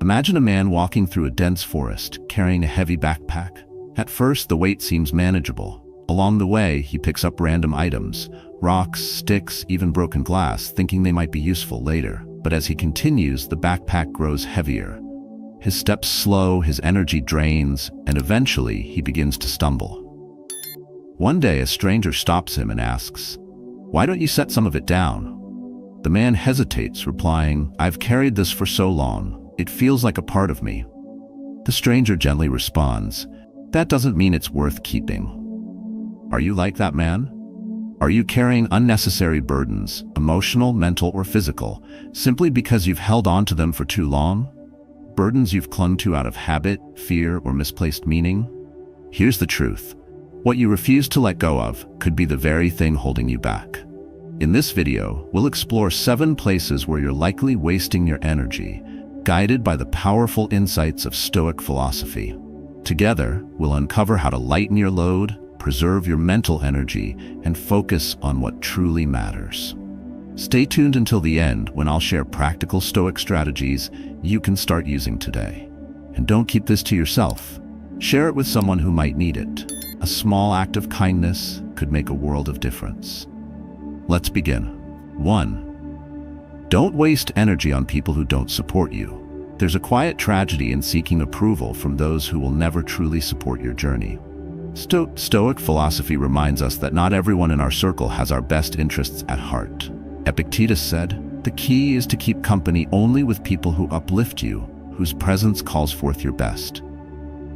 Imagine a man walking through a dense forest, carrying a heavy backpack. At first, the weight seems manageable. Along the way, he picks up random items, rocks, sticks, even broken glass, thinking they might be useful later. But as he continues, the backpack grows heavier. His steps slow, his energy drains, and eventually he begins to stumble. One day, a stranger stops him and asks, "Why don't you set some of it down?" The man hesitates, replying, "I've carried this for so long. It feels like a part of me." The stranger gently responds, "That doesn't mean it's worth keeping." Are you like that man? Are you carrying unnecessary burdens, emotional, mental, or physical, simply because you've held on to them for too long? Burdens you've clung to out of habit, fear, or misplaced meaning? Here's the truth. What you refuse to let go of could be the very thing holding you back. In this video, we'll explore 7 places where you're likely wasting your energy, guided by the powerful insights of Stoic philosophy. Together, we'll uncover how to lighten your load, preserve your mental energy, and focus on what truly matters. Stay tuned until the end when I'll share practical Stoic strategies you can start using today. And don't keep this to yourself. Share it with someone who might need it. A small act of kindness could make a world of difference. Let's begin. 1. Don't waste energy on people who don't support you. There's a quiet tragedy in seeking approval from those who will never truly support your journey. Stoic philosophy reminds us that not everyone in our circle has our best interests at heart. Epictetus said, "The key is to keep company only with people who uplift you, whose presence calls forth your best."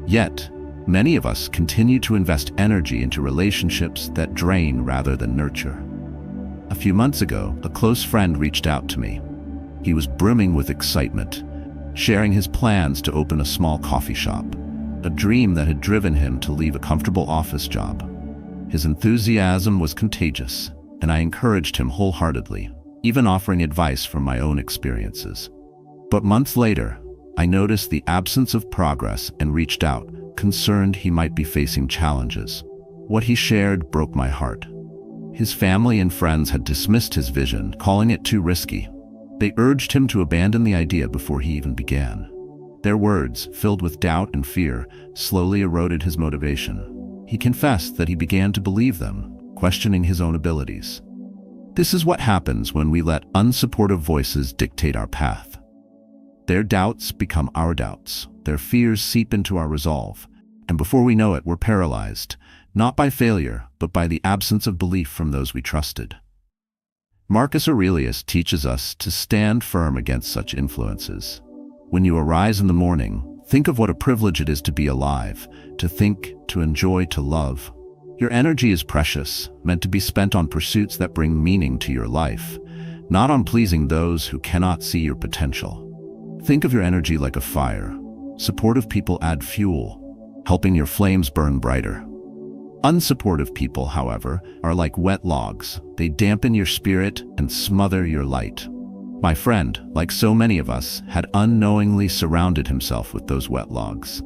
Yet, many of us continue to invest energy into relationships that drain rather than nurture. A few months ago, a close friend reached out to me. He was brimming with excitement, sharing his plans to open a small coffee shop, a dream that had driven him to leave a comfortable office job. His enthusiasm was contagious, and I encouraged him wholeheartedly, even offering advice from my own experiences. But months later, I noticed the absence of progress and reached out, concerned he might be facing challenges. What he shared broke my heart. His family and friends had dismissed his vision, calling it too risky. They urged him to abandon the idea before he even began. Their words, filled with doubt and fear, slowly eroded his motivation. He confessed that he began to believe them, questioning his own abilities. This is what happens when we let unsupportive voices dictate our path. Their doubts become our doubts. Their fears seep into our resolve. And before we know it, we're paralyzed, not by failure, but by the absence of belief from those we trusted. Marcus Aurelius teaches us to stand firm against such influences. When you arise in the morning, think of what a privilege it is to be alive, to think, to enjoy, to love. Your energy is precious, meant to be spent on pursuits that bring meaning to your life, not on pleasing those who cannot see your potential. Think of your energy like a fire. Supportive people add fuel, helping your flames burn brighter. Unsupportive people, however, are like wet logs. They dampen your spirit and smother your light. My friend, like so many of us, had unknowingly surrounded himself with those wet logs.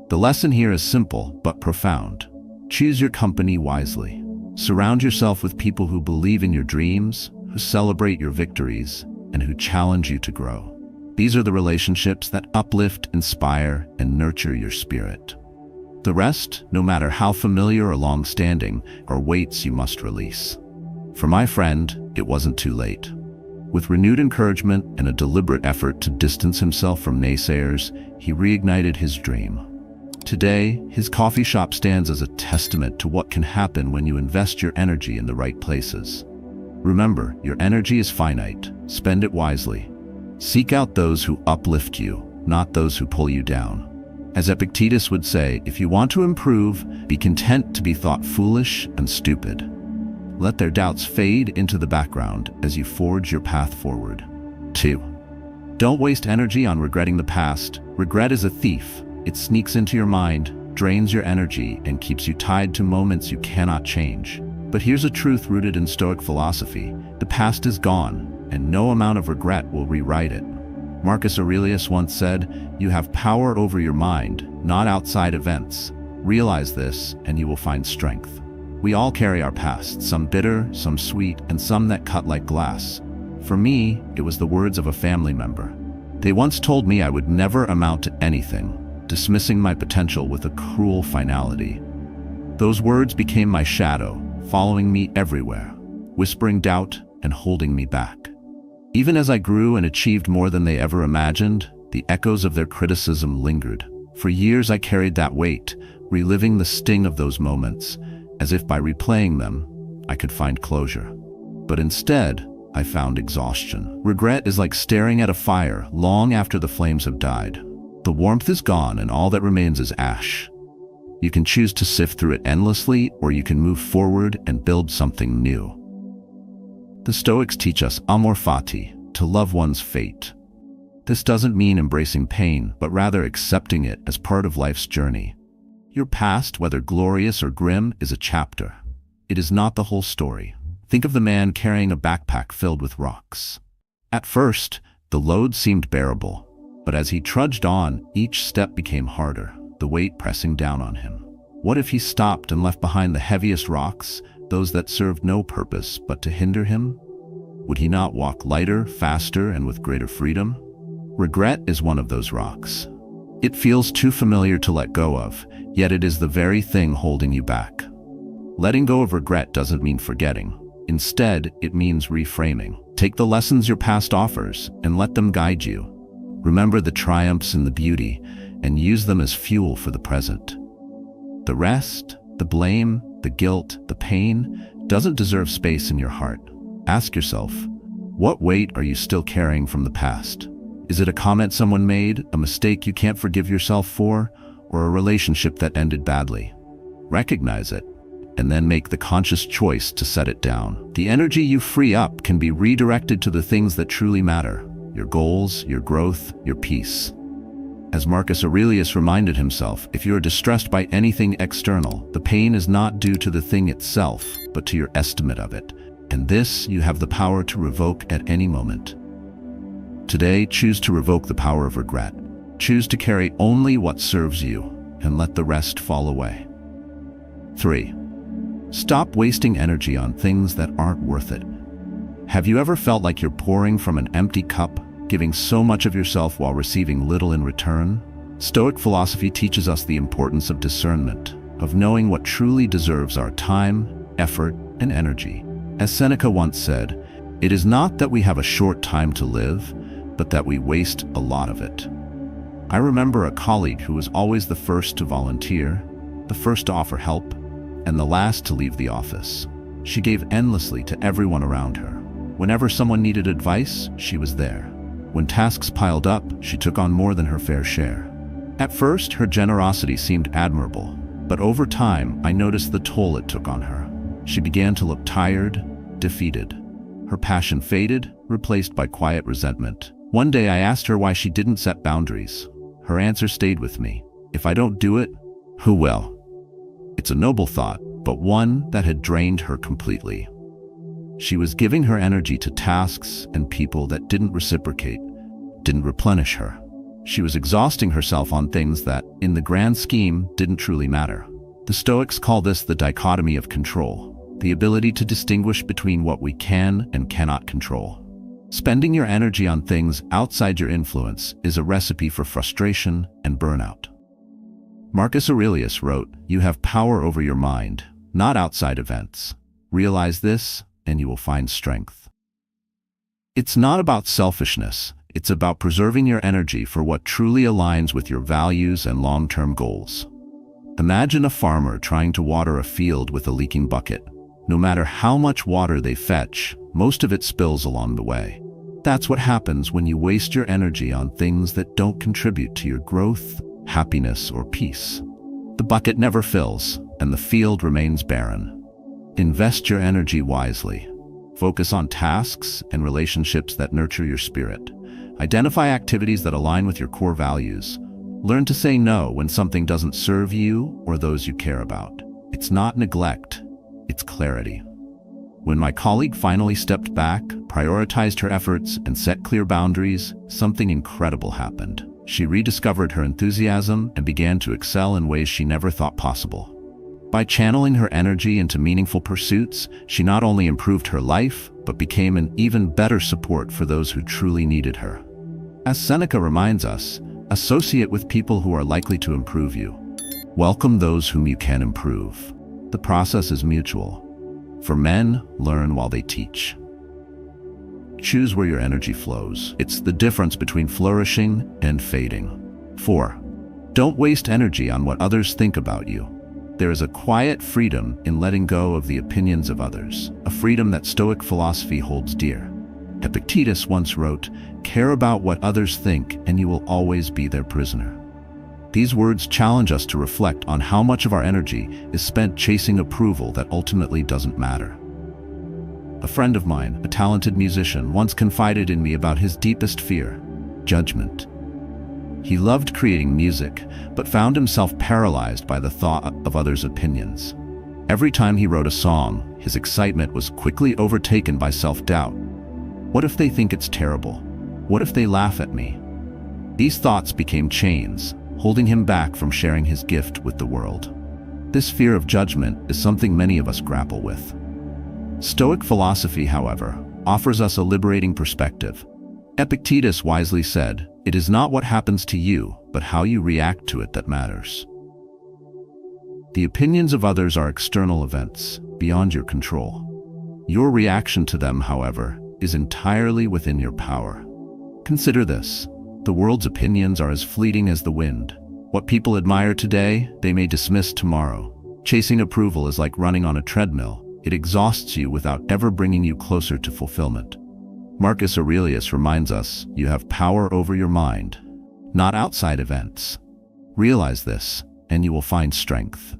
The lesson here is simple but profound. Choose your company wisely. Surround yourself with people who believe in your dreams, who celebrate your victories, and who challenge you to grow. These are the relationships that uplift, inspire, and nurture your spirit. The rest, no matter how familiar or long-standing, are weights you must release. For my friend, it wasn't too late. With renewed encouragement and a deliberate effort to distance himself from naysayers, he reignited his dream. Today, his coffee shop stands as a testament to what can happen when you invest your energy in the right places. Remember, your energy is finite. Spend it wisely. Seek out those who uplift you, not those who pull you down. As Epictetus would say, if you want to improve, be content to be thought foolish and stupid. Let their doubts fade into the background as you forge your path forward. 2. Don't waste energy on regretting the past. Regret is a thief. It sneaks into your mind, drains your energy, and keeps you tied to moments you cannot change. But here's a truth rooted in Stoic philosophy. The past is gone, and no amount of regret will rewrite it. Marcus Aurelius once said, "You have power over your mind, not outside events. Realize this, and you will find strength." We all carry our past, some bitter, some sweet, and some that cut like glass. For me, it was the words of a family member. They once told me I would never amount to anything, dismissing my potential with a cruel finality. Those words became my shadow, following me everywhere, whispering doubt and holding me back. Even as I grew and achieved more than they ever imagined, the echoes of their criticism lingered. For years I carried that weight, reliving the sting of those moments, as if by replaying them, I could find closure. But instead, I found exhaustion. Regret is like staring at a fire long after the flames have died. The warmth is gone and all that remains is ash. You can choose to sift through it endlessly, or you can move forward and build something new. The Stoics teach us amor fati, to love one's fate. This doesn't mean embracing pain, but rather accepting it as part of life's journey. Your past, whether glorious or grim, is a chapter. It is not the whole story. Think of the man carrying a backpack filled with rocks. At first, the load seemed bearable, but as he trudged on, each step became harder, the weight pressing down on him. What if he stopped and left behind the heaviest rocks, those that served no purpose but to hinder him? Would he not walk lighter, faster, and with greater freedom? Regret is one of those rocks. It feels too familiar to let go of, yet it is the very thing holding you back. Letting go of regret doesn't mean forgetting. Instead, it means reframing. Take the lessons your past offers and let them guide you. Remember the triumphs and the beauty, and use them as fuel for the present. The rest, the blame, the guilt, the pain, doesn't deserve space in your heart. Ask yourself, what weight are you still carrying from the past? Is it a comment someone made, a mistake you can't forgive yourself for, or a relationship that ended badly? Recognize it, and then make the conscious choice to set it down. The energy you free up can be redirected to the things that truly matter: your goals, your growth, your peace. As Marcus Aurelius reminded himself, if you are distressed by anything external, the pain is not due to the thing itself, but to your estimate of it. And this you have the power to revoke at any moment. Today, choose to revoke the power of regret. Choose to carry only what serves you, and let the rest fall away. 3. Stop wasting energy on things that aren't worth it. Have you ever felt like you're pouring from an empty cup, giving so much of yourself while receiving little in return? Stoic philosophy teaches us the importance of discernment, of knowing what truly deserves our time, effort, and energy. As Seneca once said, "It is not that we have a short time to live, but that we waste a lot of it." I remember a colleague who was always the first to volunteer, the first to offer help, and the last to leave the office. She gave endlessly to everyone around her. Whenever someone needed advice, she was there. When tasks piled up, she took on more than her fair share. At first, her generosity seemed admirable, but over time, I noticed the toll it took on her. She began to look tired, defeated. Her passion faded, replaced by quiet resentment. One day I asked her why she didn't set boundaries. Her answer stayed with me. If I don't do it, who will? It's a noble thought, but one that had drained her completely. She was giving her energy to tasks and people that didn't reciprocate, didn't replenish her. She was exhausting herself on things that, in the grand scheme, didn't truly matter. The Stoics call this the dichotomy of control, the ability to distinguish between what we can and cannot control. Spending your energy on things outside your influence is a recipe for frustration and burnout. Marcus Aurelius wrote, "You have power over your mind, not outside events. Realize this, and you will find strength." It's not about selfishness. It's about preserving your energy for what truly aligns with your values and long-term goals. Imagine a farmer trying to water a field with a leaking bucket. No matter how much water they fetch, most of it spills along the way. That's what happens when you waste your energy on things that don't contribute to your growth, happiness, or peace. The bucket never fills, and the field remains barren. Invest your energy wisely. Focus on tasks and relationships that nurture your spirit. Identify activities that align with your core values. Learn to say no when something doesn't serve you or those you care about. It's not neglect, it's clarity. When my colleague finally stepped back, prioritized her efforts, and set clear boundaries, something incredible happened. She rediscovered her enthusiasm and began to excel in ways she never thought possible. By channeling her energy into meaningful pursuits, she not only improved her life, but became an even better support for those who truly needed her. As Seneca reminds us, associate with people who are likely to improve you. Welcome those whom you can improve. The process is mutual. For men, learn while they teach. Choose where your energy flows. It's the difference between flourishing and fading. 4. Don't waste energy on what others think about you. There is a quiet freedom in letting go of the opinions of others, a freedom that Stoic philosophy holds dear. Epictetus once wrote, "Care about what others think, and you will always be their prisoner." These words challenge us to reflect on how much of our energy is spent chasing approval that ultimately doesn't matter. A friend of mine, a talented musician, once confided in me about his deepest fear: judgment. He loved creating music, but found himself paralyzed by the thought of others' opinions. Every time he wrote a song, his excitement was quickly overtaken by self-doubt. What if they think it's terrible? What if they laugh at me? These thoughts became chains, holding him back from sharing his gift with the world. This fear of judgment is something many of us grapple with. Stoic philosophy, however, offers us a liberating perspective. Epictetus wisely said, "It is not what happens to you, but how you react to it that matters." The opinions of others are external events, beyond your control. Your reaction to them, however, is entirely within your power. Consider this: the world's opinions are as fleeting as the wind. What people admire today, they may dismiss tomorrow. Chasing approval is like running on a treadmill. It exhausts you without ever bringing you closer to fulfillment. Marcus Aurelius reminds us, you have power over your mind, not outside events. Realize this, and you will find strength.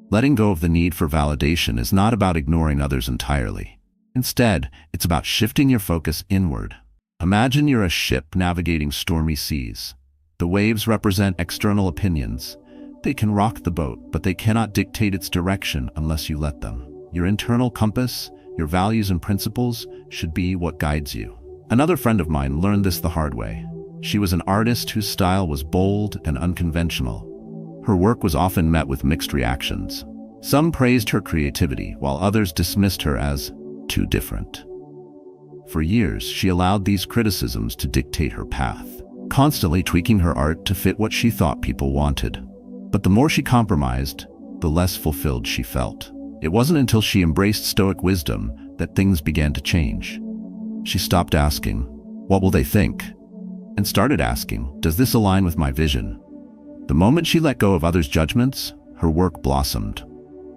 Letting go of the need for validation is not about ignoring others entirely. Instead, it's about shifting your focus inward. Imagine you're a ship navigating stormy seas. The waves represent external opinions. They can rock the boat, but they cannot dictate its direction unless you let them. Your internal compass, your values and principles, should be what guides you. Another friend of mine learned this the hard way. She was an artist whose style was bold and unconventional. Her work was often met with mixed reactions. Some praised her creativity, while others dismissed her as too different. For years, she allowed these criticisms to dictate her path, constantly tweaking her art to fit what she thought people wanted. But the more she compromised, the less fulfilled she felt. It wasn't until she embraced Stoic wisdom that things began to change. She stopped asking, "What will they think?" and started asking, "Does this align with my vision?" The moment she let go of others' judgments, her work blossomed.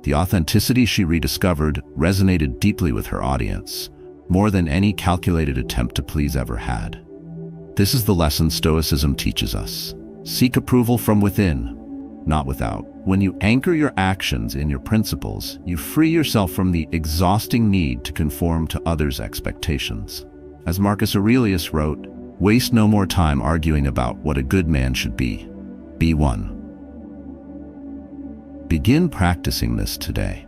The authenticity she rediscovered resonated deeply with her audience, more than any calculated attempt to please ever had. This is the lesson Stoicism teaches us. Seek approval from within, not without. When you anchor your actions in your principles, you free yourself from the exhausting need to conform to others' expectations. As Marcus Aurelius wrote, "Waste no more time arguing about what a good man should be. Be one." Begin practicing this today.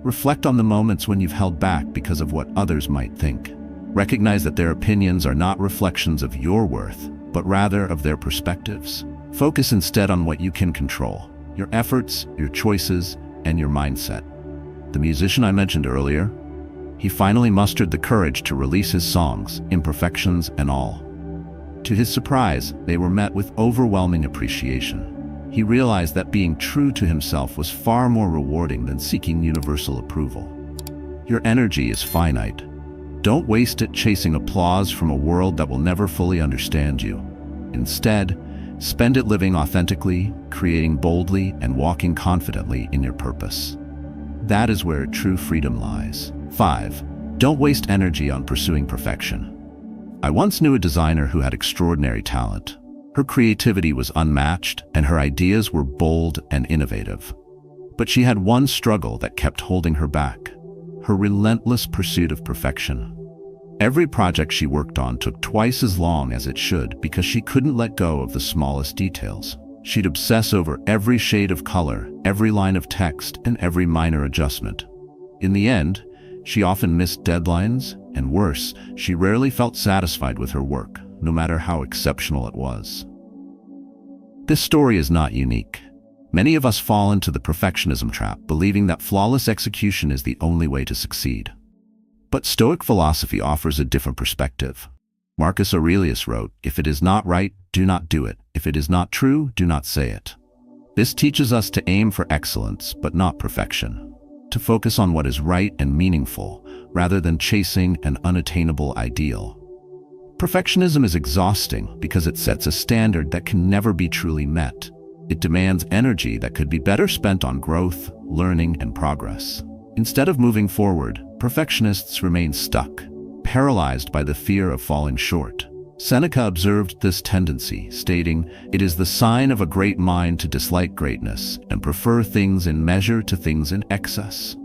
Reflect on the moments when you've held back because of what others might think. Recognize that their opinions are not reflections of your worth, but rather of their perspectives. Focus instead on what you can control: your efforts, your choices, and your mindset. The musician I mentioned earlier, he finally mustered the courage to release his songs, imperfections and all. To his surprise, they were met with overwhelming appreciation. He realized that being true to himself was far more rewarding than seeking universal approval. Your energy is finite. Don't waste it chasing applause from a world that will never fully understand you. Instead, spend it living authentically, creating boldly, and walking confidently in your purpose. That is where true freedom lies. 5. Don't waste energy on pursuing perfection. I once knew a designer who had extraordinary talent. Her creativity was unmatched, and her ideas were bold and innovative. But she had one struggle that kept holding her back: her relentless pursuit of perfection. Every project she worked on took twice as long as it should because she couldn't let go of the smallest details. She'd obsess over every shade of color, every line of text, and every minor adjustment. In the end, she often missed deadlines, and worse, she rarely felt satisfied with her work, no matter how exceptional it was. This story is not unique. Many of us fall into the perfectionism trap, believing that flawless execution is the only way to succeed. But Stoic philosophy offers a different perspective. Marcus Aurelius wrote, "If it is not right, do not do it. If it is not true, do not say it." This teaches us to aim for excellence, but not perfection. To focus on what is right and meaningful, rather than chasing an unattainable ideal. Perfectionism is exhausting because it sets a standard that can never be truly met. It demands energy that could be better spent on growth, learning, and progress. Instead of moving forward, perfectionists remain stuck, paralyzed by the fear of falling short. Seneca observed this tendency, stating, "It is the sign of a great mind to dislike greatness and prefer things in measure to things in excess."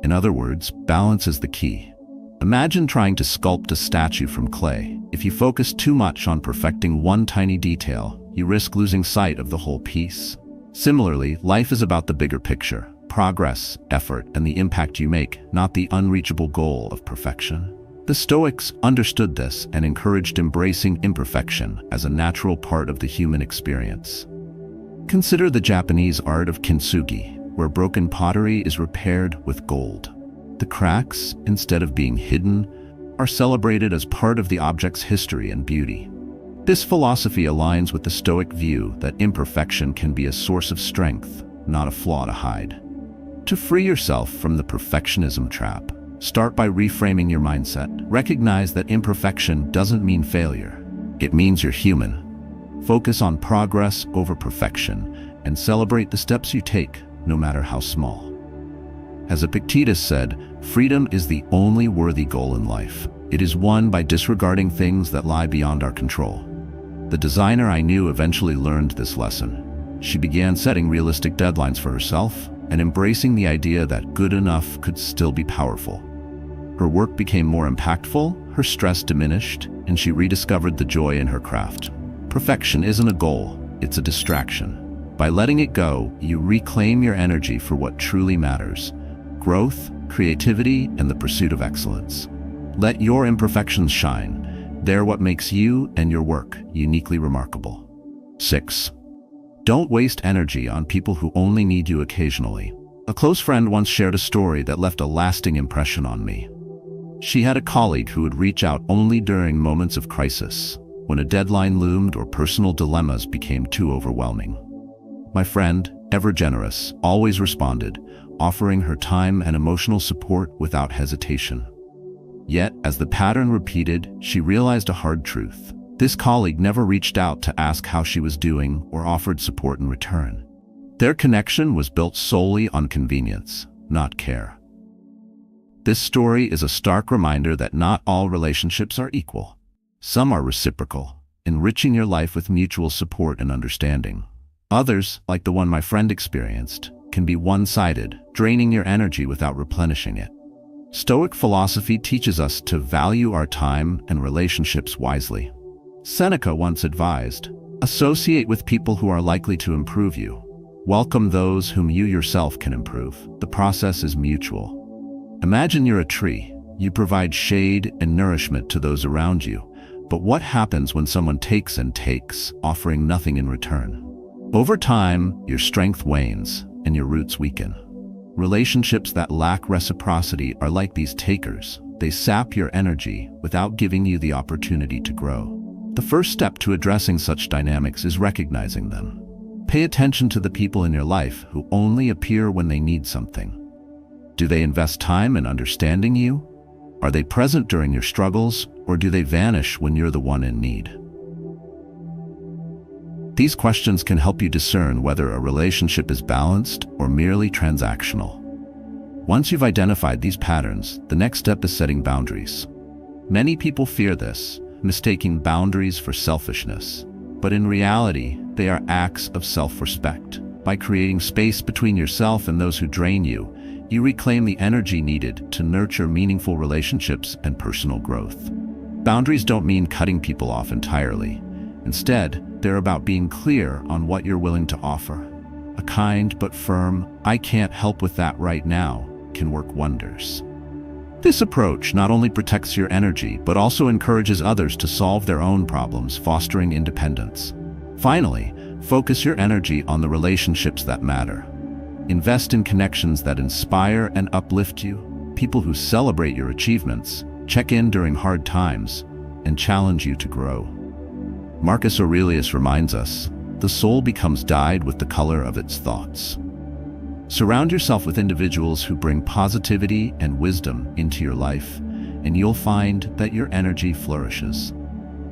In other words, balance is the key. Imagine trying to sculpt a statue from clay. If you focus too much on perfecting one tiny detail, you risk losing sight of the whole piece. Similarly, life is about the bigger picture, progress, effort, and the impact you make, not the unreachable goal of perfection. The Stoics understood this and encouraged embracing imperfection as a natural part of the human experience. Consider the Japanese art of kintsugi, where broken pottery is repaired with gold. The cracks, instead of being hidden, are celebrated as part of the object's history and beauty. This philosophy aligns with the Stoic view that imperfection can be a source of strength, not a flaw to hide. To free yourself from the perfectionism trap, start by reframing your mindset. Recognize that imperfection doesn't mean failure. It means you're human. Focus on progress over perfection and celebrate the steps you take, no matter how small. As Epictetus said, freedom is the only worthy goal in life. It is won by disregarding things that lie beyond our control. The designer I knew eventually learned this lesson. She began setting realistic deadlines for herself and embracing the idea that good enough could still be powerful. Her work became more impactful, her stress diminished, and she rediscovered the joy in her craft. Perfection isn't a goal, it's a distraction. By letting it go, you reclaim your energy for what truly matters: growth, creativity, and the pursuit of excellence. Let your imperfections shine. They're what makes you and your work uniquely remarkable. 6. Don't waste energy on people who only need you occasionally. A close friend once shared a story that left a lasting impression on me. She had a colleague who would reach out only during moments of crisis, when a deadline loomed or personal dilemmas became too overwhelming. My friend, ever generous, always responded, offering her time and emotional support without hesitation. Yet, as the pattern repeated, she realized a hard truth. This colleague never reached out to ask how she was doing or offered support in return. Their connection was built solely on convenience, not care. This story is a stark reminder that not all relationships are equal. Some are reciprocal, enriching your life with mutual support and understanding. Others, like the one my friend experienced, can be one-sided, draining your energy without replenishing it. Stoic philosophy teaches us to value our time and relationships wisely. Seneca once advised, "Associate with people who are likely to improve you. Welcome those whom you yourself can improve. The process is mutual." Imagine you're a tree. You provide shade and nourishment to those around you. But what happens when someone takes and takes, offering nothing in return? Over time, your strength wanes and your roots weaken. Relationships that lack reciprocity are like these takers. They sap your energy without giving you the opportunity to grow. The first step to addressing such dynamics is recognizing them. Pay attention to the people in your life who only appear when they need something. Do they invest time in understanding you? Are they present during your struggles, or do they vanish when you're the one in need? These questions can help you discern whether a relationship is balanced or merely transactional. Once you've identified these patterns, the next step is setting boundaries. Many people fear this, mistaking boundaries for selfishness. But in reality, they are acts of self-respect. By creating space between yourself and those who drain you, you reclaim the energy needed to nurture meaningful relationships and personal growth. Boundaries don't mean cutting people off entirely. Instead, they're about being clear on what you're willing to offer. A kind but firm, "I can't help with that right now," can work wonders. This approach not only protects your energy, but also encourages others to solve their own problems, fostering independence. Finally, focus your energy on the relationships that matter. Invest in connections that inspire and uplift you, people who celebrate your achievements, check in during hard times, and challenge you to grow. Marcus Aurelius reminds us, the soul becomes dyed with the color of its thoughts. Surround yourself with individuals who bring positivity and wisdom into your life, and you'll find that your energy flourishes.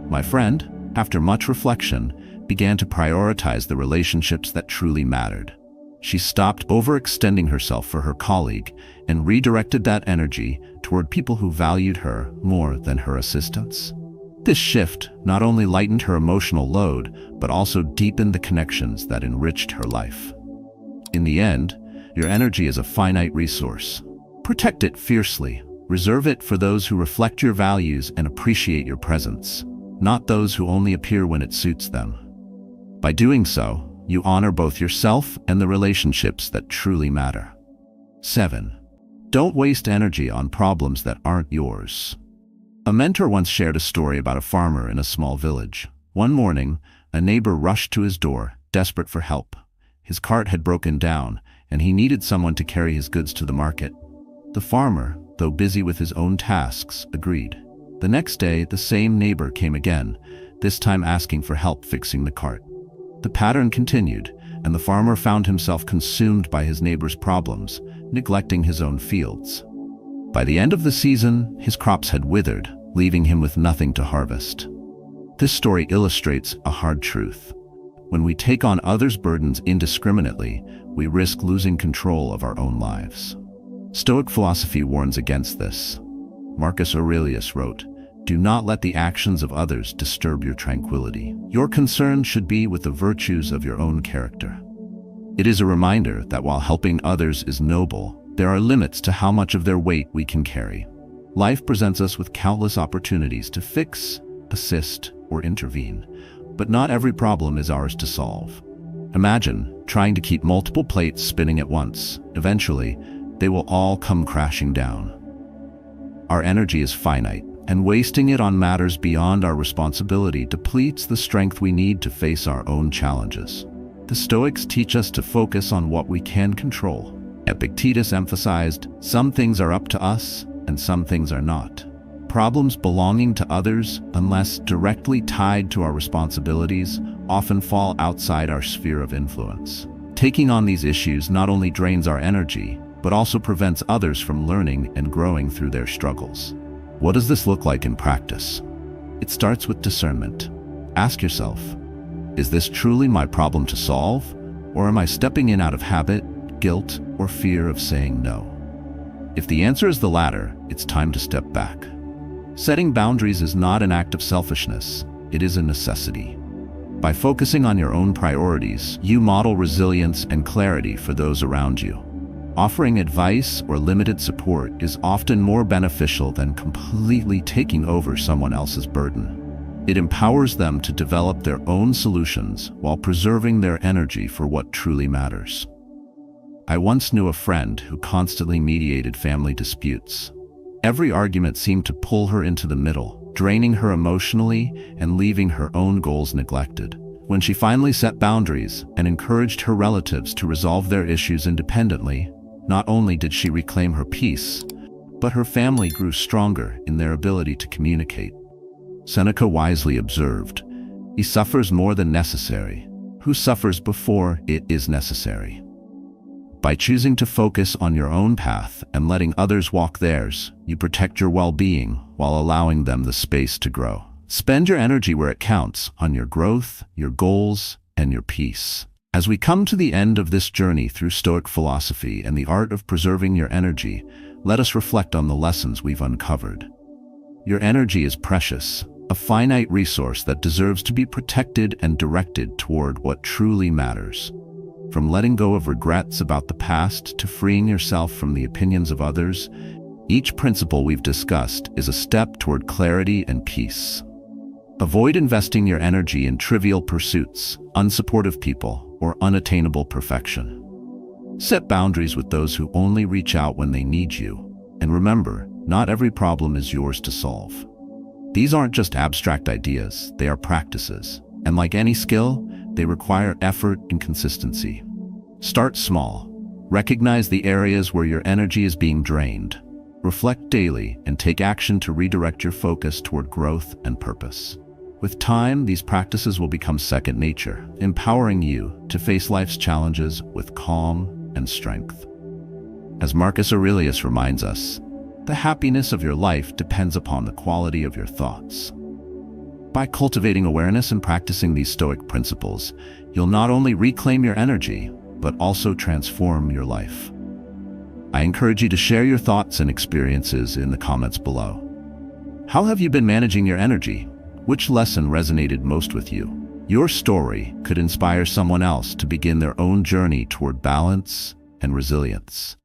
My friend, after much reflection, began to prioritize the relationships that truly mattered. She stopped overextending herself for her colleague and redirected that energy toward people who valued her more than her assistants. This shift not only lightened her emotional load, but also deepened the connections that enriched her life. In the end, your energy is a finite resource. Protect it fiercely. Reserve it for those who reflect your values and appreciate your presence, not those who only appear when it suits them. By doing so, you honor both yourself and the relationships that truly matter. 7. Don't waste energy on problems that aren't yours. A mentor once shared a story about a farmer in a small village. One morning, a neighbor rushed to his door, desperate for help. His cart had broken down, and he needed someone to carry his goods to the market. The farmer, though busy with his own tasks, agreed. The next day, the same neighbor came again, this time asking for help fixing the cart. The pattern continued, and the farmer found himself consumed by his neighbor's problems, neglecting his own fields. By the end of the season, his crops had withered, leaving him with nothing to harvest. This story illustrates a hard truth. When we take on others' burdens indiscriminately, we risk losing control of our own lives. Stoic philosophy warns against this. Marcus Aurelius wrote, "Do not let the actions of others disturb your tranquility. Your concern should be with the virtues of your own character." It is a reminder that while helping others is noble, there are limits to how much of their weight we can carry. Life presents us with countless opportunities to fix, assist, or intervene, but not every problem is ours to solve. Imagine trying to keep multiple plates spinning at once. Eventually, they will all come crashing down. Our energy is finite, and wasting it on matters beyond our responsibility depletes the strength we need to face our own challenges. The Stoics teach us to focus on what we can control. Epictetus emphasized, "Some things are up to us, and some things are not." Problems belonging to others, unless directly tied to our responsibilities, often fall outside our sphere of influence. Taking on these issues not only drains our energy, but also prevents others from learning and growing through their struggles. What does this look like in practice? It starts with discernment. Ask yourself, is this truly my problem to solve, or am I stepping in out of habit, guilt, or fear of saying no? If the answer is the latter, it's time to step back. Setting boundaries is not an act of selfishness, it is a necessity. By focusing on your own priorities, you model resilience and clarity for those around you. Offering advice or limited support is often more beneficial than completely taking over someone else's burden. It empowers them to develop their own solutions while preserving their energy for what truly matters. I once knew a friend who constantly mediated family disputes. Every argument seemed to pull her into the middle, draining her emotionally and leaving her own goals neglected. When she finally set boundaries and encouraged her relatives to resolve their issues independently, not only did she reclaim her peace, but her family grew stronger in their ability to communicate. Seneca wisely observed, "He suffers more than necessary, who suffers before it is necessary." By choosing to focus on your own path and letting others walk theirs, you protect your well-being while allowing them the space to grow. Spend your energy where it counts, on your growth, your goals, and your peace. As we come to the end of this journey through Stoic philosophy and the art of preserving your energy, let us reflect on the lessons we've uncovered. Your energy is precious, a finite resource that deserves to be protected and directed toward what truly matters. From letting go of regrets about the past to freeing yourself from the opinions of others, each principle we've discussed is a step toward clarity and peace. Avoid investing your energy in trivial pursuits, unsupportive people, or unattainable perfection. Set boundaries with those who only reach out when they need you. And remember, not every problem is yours to solve. These aren't just abstract ideas, they are practices. And like any skill, they require effort and consistency. Start small. Recognize the areas where your energy is being drained. reflect daily, and take action to redirect your focus toward growth and purpose. With time, these practices will become second nature, empowering you to face life's challenges with calm and strength. As Marcus Aurelius reminds us, the happiness of your life depends upon the quality of your thoughts. By cultivating awareness and practicing these Stoic principles, you'll not only reclaim your energy, but also transform your life. I encourage you to share your thoughts and experiences in the comments below. How have you been managing your energy? Which lesson resonated most with you? Your story could inspire someone else to begin their own journey toward balance and resilience.